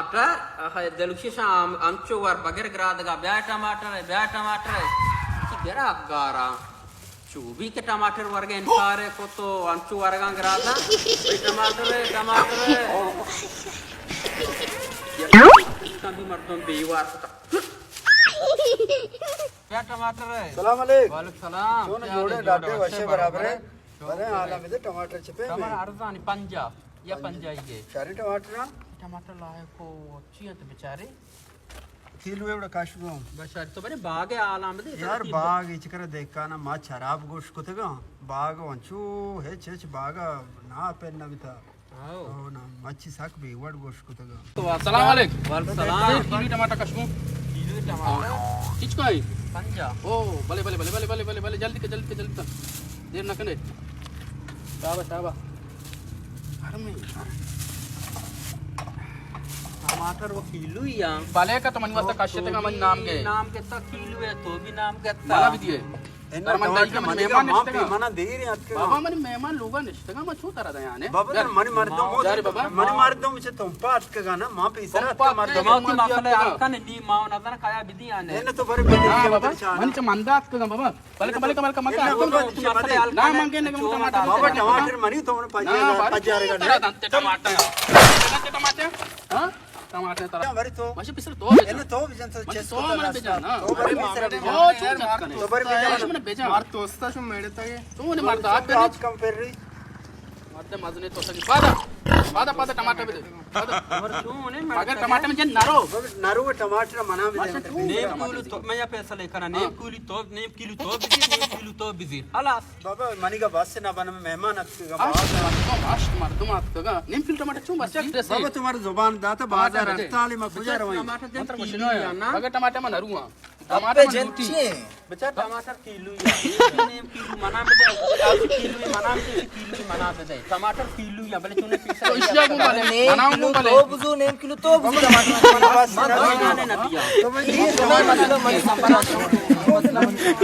टमाटर है देलुशिशा अंचो वर बगर ग्रादगा ब्या टमाटर है कि गेरा गारा चूबी के टमाटर वर्गे इनकारे को तो अंचो वर्गा ग्रादा टमाटर है इसका भी मर्दों बेवार क्या टमाटर है सलाम अलैकुम वालेकुम सलाम सोने जोड़े डाटे वैसे बराबर है अरे आला में टमाटर छपे टमाटर अर्जानी पंजा या पंजाई के सारे टमाटर लाए को अच्छी है तो बेचारे किलो एवढं काशू बस तो बने बागे आला में यार बाग इचकर देखा ना मा खराब गोश्त को तेगा बाग वंचू हेच बाग ना पेन नविता आओ ना मच्छी साक भी वड गोश्त को तेगा तो अस्सलाम वालेकुम वालेकुम सलाम किलो टमाटर कशमू किलो टमाटर किचको है पंजा ओ भले जल्दी के देर ना कने शाबाश अरे मैं टमाटर वो किलो ही या बाले का तो मन वास्ता काश्य का मन नाम के तक किलो है तो भी नाम के मला भी दिए एन्ना टमाटर मेहमान निष्ठा का मना देरी याद के बाबा मन मेहमान लोगा निष्ठा का मछू तारा दया ने बाबा मनी मार दो मनी मार दो मुझे तुम पाट के गाना मां पे इसरा का मार दो मां की मसाले आका ने दी मां ना ना खाया बिदी आने एन्ना तो बरे बेटे बाबा मन से मंदात का बाबा बलक मत ना मांगे ने टमाटर बाबा टमाटर मनी तो पजार टमाटर हां टमाटर तारा बरे तो मछी पिसर तो एन्ना तो बिजन तो चेस तो मन बेजा ना तो बरे बिसरा ओ तो बरे मन बेजा मार तोस्ता शो मेडता ये तू ने मारता आप कम पेर रही मध्य मजने तो सगी पादा टमाटर भी दे और तू ने मगर टमाटर में जन नारो नारू टमाटर मना में नेम किलो तो मैं या पैसा लेकर नेम किलो तो बिजी खलास बाबा मनी का बस से ना बना मेहमान आपका आश मर्दम आपका नेम किलो टमाटर चूं बस बाबा तुम्हारी जुबान दाता बाजार अड़ताली में गुजार वही टमाटर जन किलो ना मगर टमाटर में नरुआ टमाटर जनती बच्चा टमाटर किलो या नेम किलो मना में दे किलो मना दे टमाटर किलो या भले तूने पीसा तो इसलिए वो वाले बनाऊं वो वाले तो बुझो नेम किलो तो बुझो टमाटर बस ने न दिया तो मैं ये मतलब मन संपरा खबर